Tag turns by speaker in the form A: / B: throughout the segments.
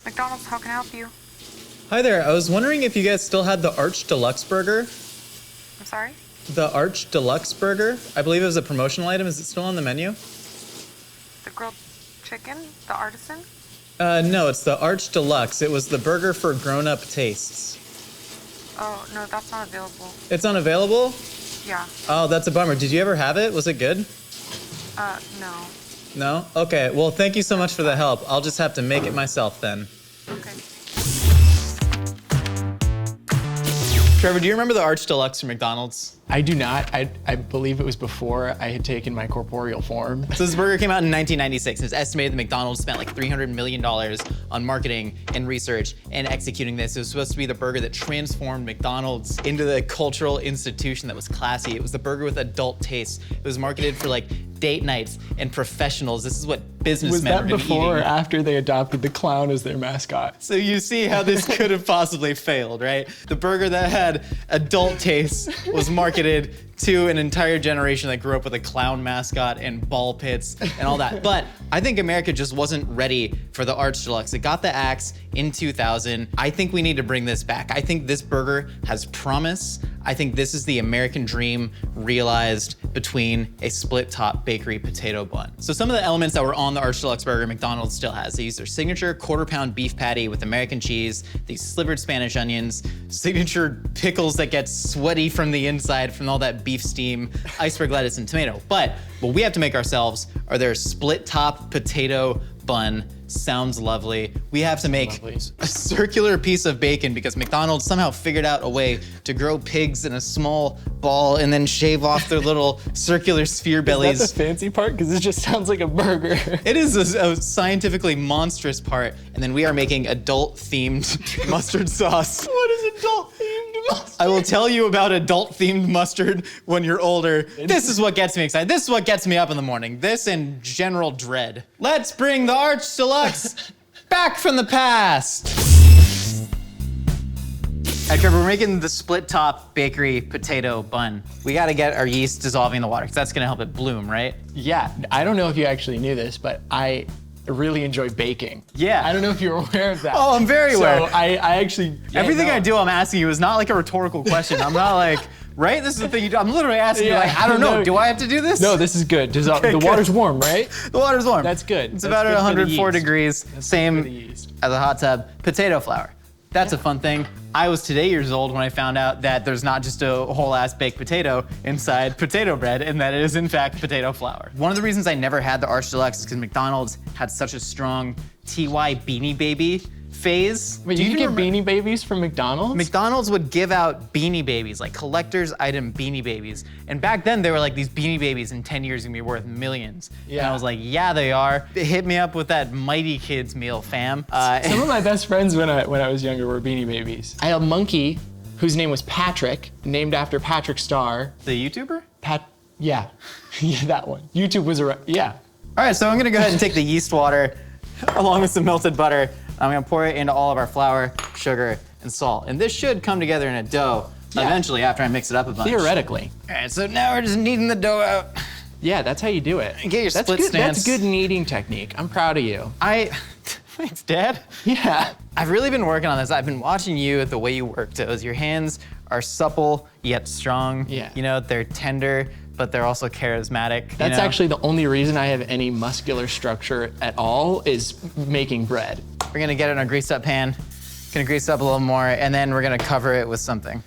A: McDonald's, how can I help you?
B: Hi there, I was wondering if you guys still had the Arch Deluxe Burger?
A: I'm sorry?
B: The Arch Deluxe Burger? I believe it was a promotional item. Is it still on the menu?
A: The grilled chicken? The artisan?
B: No, it's the Arch Deluxe. It was the burger for grown-up tastes.
A: Oh, no, that's not available.
B: It's unavailable?
A: Yeah.
B: Oh, that's a bummer. Did you ever have it? Was it good?
A: No.
B: No? Okay, well, thank you so much for the help. I'll just have to make it myself then.
A: Okay.
B: Trevor, do you remember the Arch Deluxe from McDonald's?
C: I do not. I believe it was before I had taken my corporeal form.
B: So this burger came out in 1996, and it's estimated that McDonald's spent like $300 million on marketing and research and executing this. It was supposed to be the burger that transformed McDonald's into the cultural institution that was classy. It was the burger with adult taste. It was marketed for like date nights and professionals. This is what businessmen are gonna be eating.
C: Was that before or after they adopted the clown as their mascot?
B: So you see how this could have possibly failed, right? The burger that had adult taste was marketed to an entire generation that grew up with a clown mascot and ball pits and all that. But I think America just wasn't ready for the Arch Deluxe. It got the axe in 2000. I think we need to bring this back. I think this burger has promise. I think this is the American dream realized between a split top bakery potato bun. So some of the elements that were on the Arch Deluxe Burger McDonald's still has. They use their signature quarter-pound beef patty with American cheese, these slivered Spanish onions, signature pickles that get sweaty from the inside from all that beef steam, iceberg lettuce, and tomato. But what we have to make ourselves are their split top potato bun. Sounds lovely. We have to make a circular piece of bacon because McDonald's somehow figured out a way to grow pigs in a small ball and then shave off their little circular sphere bellies.
C: Is that the fancy part? Because it just sounds like a burger.
B: It is a scientifically monstrous part. And then we are making adult-themed mustard sauce.
C: What is adult-themed mustard?
B: I will tell you about adult-themed mustard when you're older. This is what gets me excited. This is what gets me up in the morning. This and general dread. Let's bring the Arch Deluxe back from the past. All right, Trevor, we're making the split top bakery potato bun. We gotta get our yeast dissolving in the water because that's gonna help it bloom, right?
C: Yeah, I don't know if you actually knew this, but I really enjoy baking.
B: Yeah.
C: I don't know if you're aware of that.
B: Oh, I'm very aware.
C: So I actually...
B: Everything I do, I'm asking you is not like a rhetorical question. I'm not like, right? This is the thing you do. I'm literally asking you like, I don't know, do I have to do this?
C: No, this is good.
B: Okay,
C: the water's warm, right?
B: The water's warm.
C: That's good.
B: It's
C: That's
B: about
C: good
B: at
C: for the
B: 104
C: yeast.
B: degrees,
C: That's
B: same
C: good for the yeast.
B: as a hot tub. Potato flour. That's a fun thing. I was today years old when I found out that there's not just a whole ass baked potato inside potato bread and that it is in fact potato flour. One of the reasons I never had the Arch Deluxe is because McDonald's had such a strong TY Beanie Baby phase.
C: Wait, you can get Beanie Babies from McDonald's?
B: McDonald's would give out Beanie Babies, like collector's item Beanie Babies. And back then they were like, these Beanie Babies in 10 years are gonna be worth millions.
C: Yeah.
B: And I was like, yeah, they are. Hit me up with that Mighty Kids meal, fam.
C: Some of my best friends when I was younger were Beanie Babies. I had a monkey whose name was Patrick, named after Patrick Star.
B: The YouTuber?
C: Yeah, yeah, that one. YouTube was around, yeah.
B: All right, so I'm gonna go ahead and take the yeast water along with some melted butter. I'm gonna pour it into all of our flour, sugar, and salt. And this should come together in a dough eventually after I mix it up a bunch.
C: Theoretically.
B: All right, so now we're just kneading the dough out.
C: Yeah, that's how you do it.
B: Get your split stance.
C: That's good kneading technique. I'm proud of you.
B: Thanks, Dad.
C: Yeah.
B: I've really been working on this. I've been watching you, the way you work those. Your hands are supple yet strong.
C: Yeah.
B: You know, they're tender, but they're also charismatic.
C: That's actually the only reason I have any muscular structure at all is making bread.
B: We're gonna get it in a greased up pan, gonna grease it up a little more, and then we're gonna cover it with something.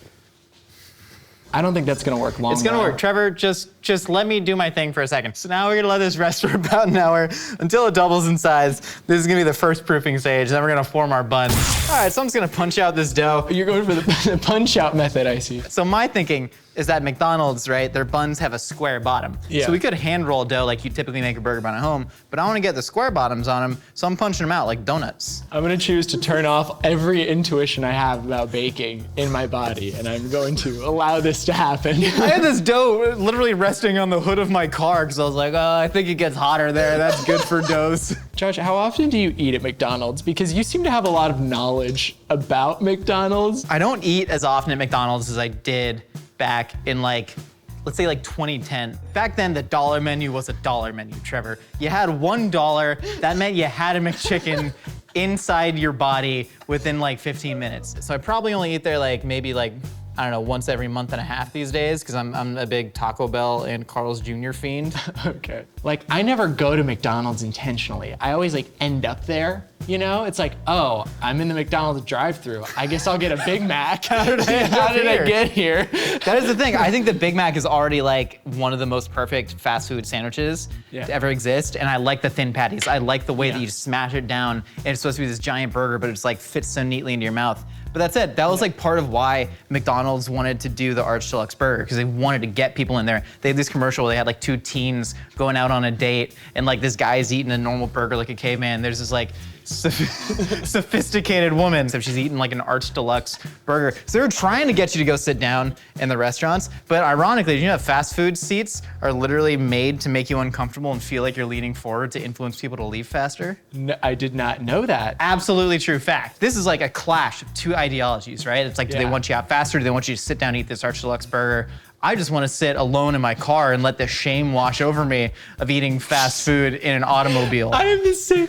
C: I don't think that's gonna work long.
B: It's gonna work. Trevor, just let me do my thing for a second. So now we're gonna let this rest for about an hour until it doubles in size. This is gonna be the first proofing stage, then we're gonna form our bun. All right, so I'm just gonna punch out this dough.
C: You're going for the punch out method, I see.
B: So my thinking is that McDonald's, right, their buns have a square bottom.
C: Yeah.
B: So we could hand roll dough like you typically make a burger bun at home, but I wanna get the square bottoms on them, so I'm punching them out like donuts.
C: I'm gonna choose to turn off every intuition I have about baking in my body, and I'm going to allow this to happen.
B: I had this dough literally resting on the hood of my car because I was like, oh, I think it gets hotter there. That's good for doughs.
C: Josh, how often do you eat at McDonald's? Because you seem to have a lot of knowledge about McDonald's.
B: I don't eat as often at McDonald's as I did back in like, let's say like 2010. Back then, the dollar menu was a dollar menu, Trevor. You had $1, that meant you had a McChicken inside your body within like 15 minutes. So I probably only eat there like maybe like, I don't know, once every month and a half these days because I'm a big Taco Bell and Carl's Jr. fiend.
C: Okay. Like I never go to McDonald's intentionally. I always like end up there. You know, it's like, oh, I'm in the McDonald's drive-thru. I guess I'll get a Big Mac. How did I get here?
B: That is the thing. I think the Big Mac is already like one of the most perfect fast food sandwiches to ever exist. And I like the thin patties. I like the way that you just smash it down. And it's supposed to be this giant burger, but it's like fits so neatly into your mouth. But that's it. That was like part of why McDonald's wanted to do the Arch Deluxe Burger because they wanted to get people in there. They had this commercial where they had like 2 teens going out on a date and like this guy's eating a normal burger like a caveman. There's this like sophisticated woman. So she's eating like an Arch Deluxe Burger. So they were trying to get you to go sit down in the restaurants. But ironically, you know, fast food seats are literally made to make you uncomfortable and feel like you're leaning forward to influence people to leave faster.
C: No, I did not know that.
B: Absolutely true fact. This is like a clash of 2 ideologies, right? It's like, do they want you out faster? Do they want you to sit down and eat this Arch Deluxe Burger? I just want to sit alone in my car and let the shame wash over me of eating fast food in an automobile.
C: I am the same.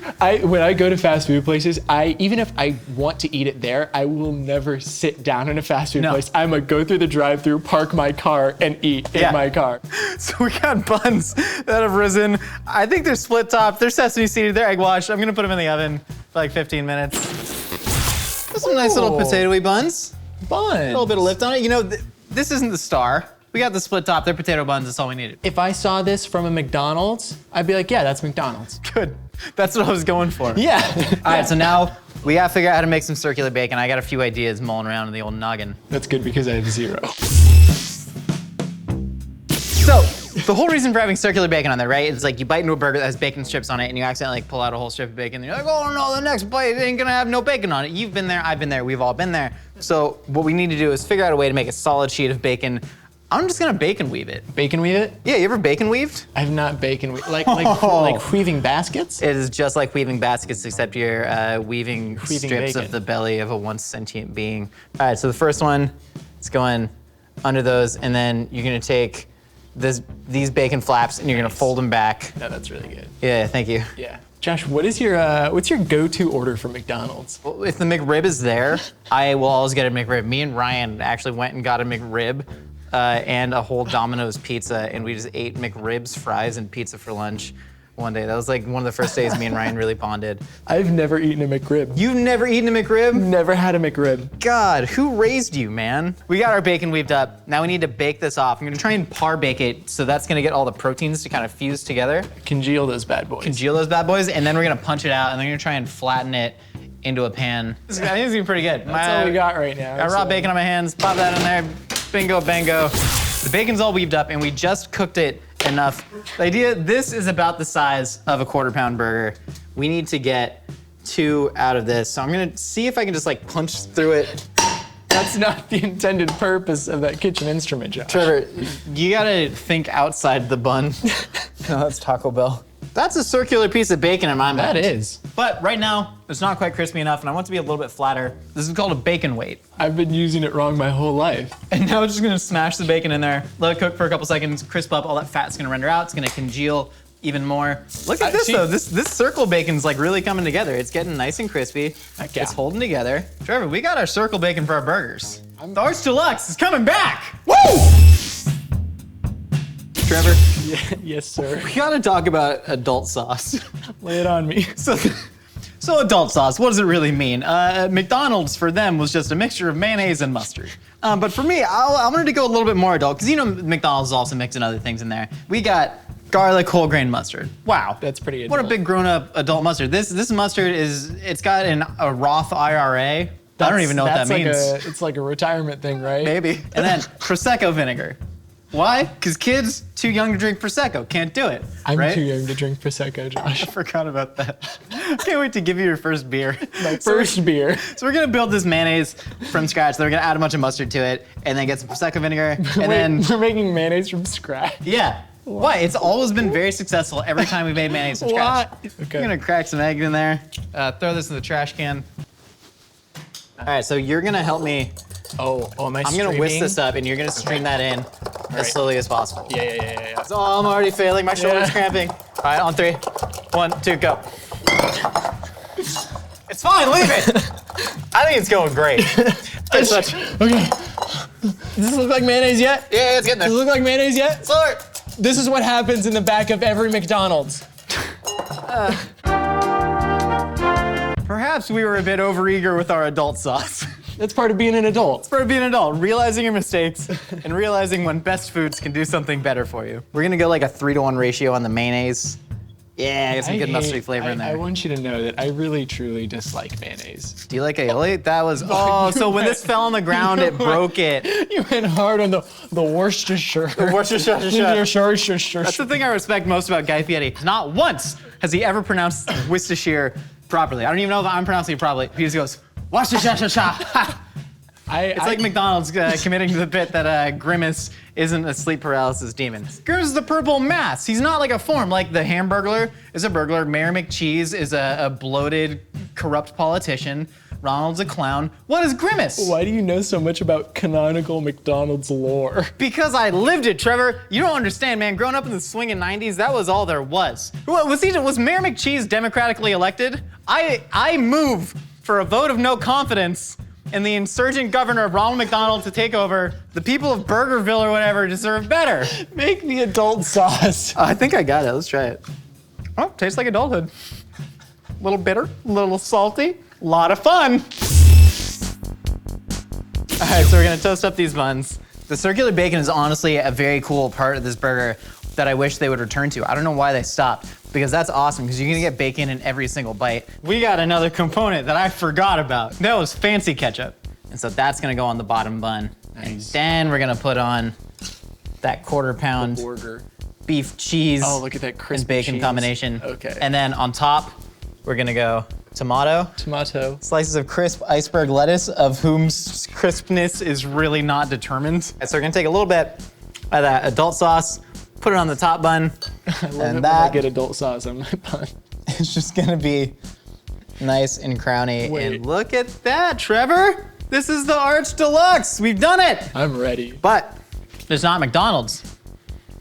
C: When I go to fast food places, even if I want to eat it there, I will never sit down in a fast food place. I'm gonna go through the drive-thru, park my car, and eat in my car.
B: So we got buns that have risen. I think they're split top. They're sesame seeded. They're egg washed. I'm gonna put them in the oven for like 15 minutes. There's some nice little potato-y buns.
C: Buns.
B: A little bit of lift on it. You know, this isn't the star. We got the split top. They're potato buns. That's all we needed.
C: If I saw this from a McDonald's, I'd be like, yeah, that's McDonald's.
B: Good. That's what I was going for.
C: Yeah.
B: All right, so now we gotta figure out how to make some circular bacon. I got a few ideas mulling around in the old noggin.
C: That's good because I have 0.
B: So, the whole reason for having circular bacon on there, right? It's like you bite into a burger that has bacon strips on it and you accidentally like pull out a whole strip of bacon and you're like, oh no, the next bite ain't gonna have no bacon on it. You've been there, I've been there, we've all been there. So what we need to do is figure out a way to make a solid sheet of bacon. I'm just gonna bacon weave it.
C: Bacon weave it?
B: Yeah, you ever bacon weaved?
C: I've not bacon weaved. Like weaving baskets?
B: It is just like weaving baskets, except you're weaving strips
C: bacon.
B: of the belly of a once sentient being. All right, so the first one is going under those, and then you're gonna take these bacon flaps and you're gonna fold them back.
C: No, that's really good.
B: Yeah, thank you.
C: Yeah. Josh, what's your go-to order for McDonald's?
B: Well, if the McRib is there, I will always get a McRib. Me and Ryan actually went and got a McRib and a whole Domino's pizza, and we just ate McRibs, fries, and pizza for lunch one day. That was like one of the first days me and Ryan really bonded.
C: I've never eaten a McRib.
B: You've never eaten a McRib?
C: Never had a McRib.
B: God, who raised you, man? We got our bacon weaved up. Now we need to bake this off. I'm gonna try and par bake it, so that's gonna get all the proteins to kind of fuse together.
C: Congeal those bad boys.
B: Congeal those bad boys, and then we're gonna punch it out, and then we're gonna try and flatten it into a pan. I think it's gonna be pretty good.
C: That's all we got right now.
B: Got raw bacon on my hands, pop that in there, bingo, bango. The bacon's all weaved up, and we just cooked it enough. The idea, this is about the size of a quarter-pound burger. We need to get 2 out of this. So I'm gonna see if I can just like punch through it.
C: That's not the intended purpose of that kitchen instrument, Josh.
B: Trevor, you gotta think outside the bun. No, that's Taco Bell. That's a circular piece of bacon in my mind.
C: That is.
B: But right now, it's not quite crispy enough, and I want it to be a little bit flatter. This is called a bacon weight.
C: I've been using it wrong my whole life.
B: And now we're just gonna smash the bacon in there, let it cook for a couple seconds, crisp up, all that fat's gonna render out, it's gonna congeal even more. Look at this though, this circle bacon's like really coming together. It's getting nice and crispy.
C: Heck yeah.
B: It's holding together. Trevor, we got our circle bacon for our burgers. The Arch Deluxe is coming back! Woo! Trevor?
C: Yes, sir.
B: We gotta talk about adult sauce.
C: Lay it on me.
B: So adult sauce, what does it really mean? McDonald's for them was just a mixture of mayonnaise and mustard. But for me, I wanted to go a little bit more adult, because you know McDonald's is also mixing other things in there. We got garlic whole grain mustard. Wow.
C: That's pretty adult.
B: What a big grown-up adult mustard. This mustard it's got a Roth IRA. I don't even know what that means.
C: It's like a retirement thing, right?
B: Maybe. And then Prosecco vinegar. Why? Because kids too young to drink Prosecco can't do it.
C: I'm
B: right?
C: too young to drink Prosecco, Josh.
B: I forgot about that. Can't wait to give you your first beer.
C: My first beer.
B: So we're gonna build this mayonnaise from scratch. Then we're gonna add a bunch of mustard to it, and then get some Prosecco vinegar, and then
C: we're making mayonnaise from scratch.
B: Yeah. Why? It's always been very successful every time we made mayonnaise from scratch.
C: Okay.
B: I'm gonna crack some egg in there. Throw this in the trash can. All right, so you're gonna help me.
C: Oh, am I
B: I'm gonna whisk this up, and you're gonna stream that in as slowly as possible.
C: Yeah.
B: So I'm already failing. My shoulder's cramping. All right, on 3. 1, 2, go. It's It's fine, leave it. I think it's going great. It's such...
C: Okay. Does this look like mayonnaise yet?
B: Yeah, it's getting there.
C: Does it look like mayonnaise yet?
B: Sorry.
C: This is what happens in the back of every McDonald's.
B: Perhaps we were a bit overeager with our adult sauce.
C: That's part of being an adult.
B: For being an adult, realizing your mistakes and realizing when best foods can do something better for you. We're gonna go like a 3-to-1 ratio on the mayonnaise. Yeah, get some good mustard flavor in there.
C: I want you to know that I really, truly dislike mayonnaise.
B: Do you like aioli? That was, oh, so when this fell on the ground, it broke it.
C: You went hard on the Worcestershire. Worcestershire.
B: That's the thing I respect most about Guy Fieri. Not once has he ever pronounced Worcestershire properly. I don't even know if I'm pronouncing it properly. He just goes, Worcestershire. It's like McDonald's committing to the bit that Grimace isn't a sleep paralysis demon. Grimace is the purple mass. He's not like a form. Like the Hamburglar is a burglar. Mayor McCheese is a bloated, corrupt politician. Ronald's a clown. What is Grimace?
C: Why do you know so much about canonical McDonald's lore?
B: Because I lived it, Trevor. You don't understand, man. Growing up in the swinging 90s, that was all there was. Was Mayor McCheese democratically elected? I move for a vote of no confidence and the insurgent governor of Ronald McDonald to take over. The people of Burgerville or whatever deserve better.
C: Make the adult sauce.
B: I think I got it. Let's try it. Oh, tastes like adulthood. A little bitter, a little salty, a lot of fun. All right, so we're gonna toast up these buns. The circular bacon is honestly a very cool part of this burger that I wish they would return to. I don't know why they stopped, because that's awesome, because you're gonna get bacon in every single bite. We got another component that I forgot about. That was fancy ketchup. And so that's gonna go on the bottom bun.
C: Nice.
B: And then we're gonna put on that 1/4 pound
C: Burger.
B: beef cheese
C: Oh, look at that crispy
B: and bacon
C: cheese.
B: combination.
C: Okay.
B: And then on top, we're gonna go tomato,
C: Tomato.
B: slices of crisp iceberg lettuce, of whose crispness is really not determined. So we're gonna take a little bit of that adult sauce, put it on the top bun,
C: I love it
B: and
C: when I
B: that
C: get adult sauce on my bun.
B: is just gonna be nice and crowny.
C: Wait.
B: And look at that, Trevor! This is the Arch Deluxe. We've done it!
C: I'm ready.
B: But it's not McDonald's.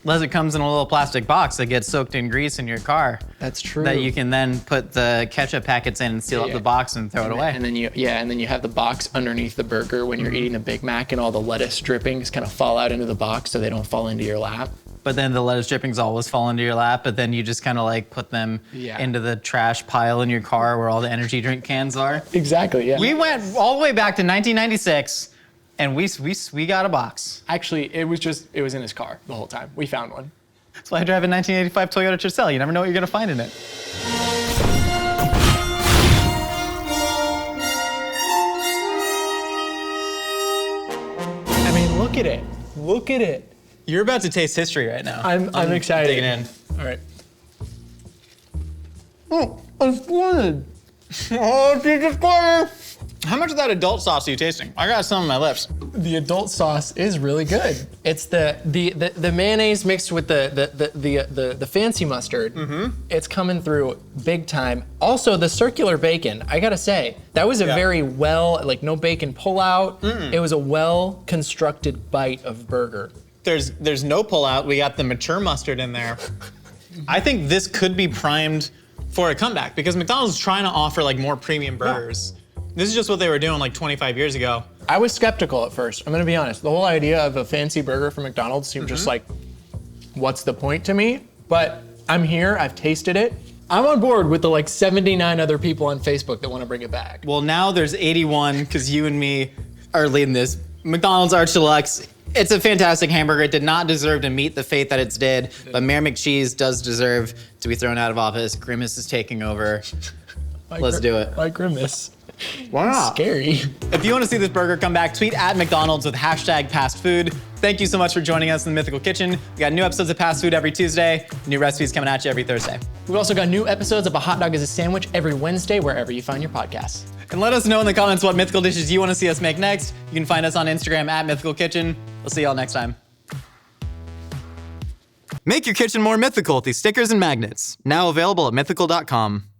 B: Unless it comes in a little plastic box that gets soaked in grease in your car.
C: That's true.
B: That you can then put the ketchup packets in and seal up the box and throw it away.
C: And then you have the box underneath the burger when you're eating a Big Mac, and all the lettuce drippings kind of fall out into the box so they don't fall into your lap.
B: But then the lettuce drippings always fall into your lap, but then you just kind of like put them into the trash pile in your car where all the energy drink cans are.
C: Exactly, yeah.
B: We went all the way back to 1996 and we got a box.
C: Actually, it was in his car the whole time. We found one.
B: That's why I drive a 1985 Toyota Tercel. You never know what you're gonna find in it.
C: I mean, look at it. Look at it.
B: You're about to taste history right now.
C: I'm excited.
B: Dig it in.
C: All right. Oh, it's good.
B: Oh, Jesus Christ! How much of that adult sauce are you tasting? I got some on my lips.
C: The adult sauce is really good. It's the mayonnaise mixed with the fancy mustard. Mm-hmm. It's coming through big time. Also, the circular bacon. I gotta say, that was a very no bacon pullout. It was a well constructed bite of burger.
B: There's no pullout. We got the mature mustard in there. I think this could be primed for a comeback because McDonald's is trying to offer like more premium burgers. This is just what they were doing like 25 years ago.
C: I was skeptical at first. I'm gonna be honest. The whole idea of a fancy burger from McDonald's seemed just like, what's the point to me? But I'm here, I've tasted it. I'm on board with the like 79 other people on Facebook that wanna bring it back.
B: Well, now there's 81 because you and me are leading this. McDonald's Arch Deluxe. It's a fantastic hamburger. It did not deserve to meet the fate that it's did, but Mayor McCheese does deserve to be thrown out of office. Grimace is taking over. Let's do it.
C: My Grimace.
B: Why not?
C: Scary.
B: If you want to see this burger come back, tweet at McDonald's with #pastfood. Thank you so much for joining us in the Mythical Kitchen. We got new episodes of Past Food every Tuesday, new recipes coming at you every Thursday.
C: We've also got new episodes of A Hot Dog is a Sandwich every Wednesday, wherever you find your podcasts.
B: And let us know in the comments what mythical dishes you want to see us make next. You can find us on Instagram at Mythical Kitchen. We'll see y'all next time. Make your kitchen more mythical with these stickers and magnets. Now available at mythical.com.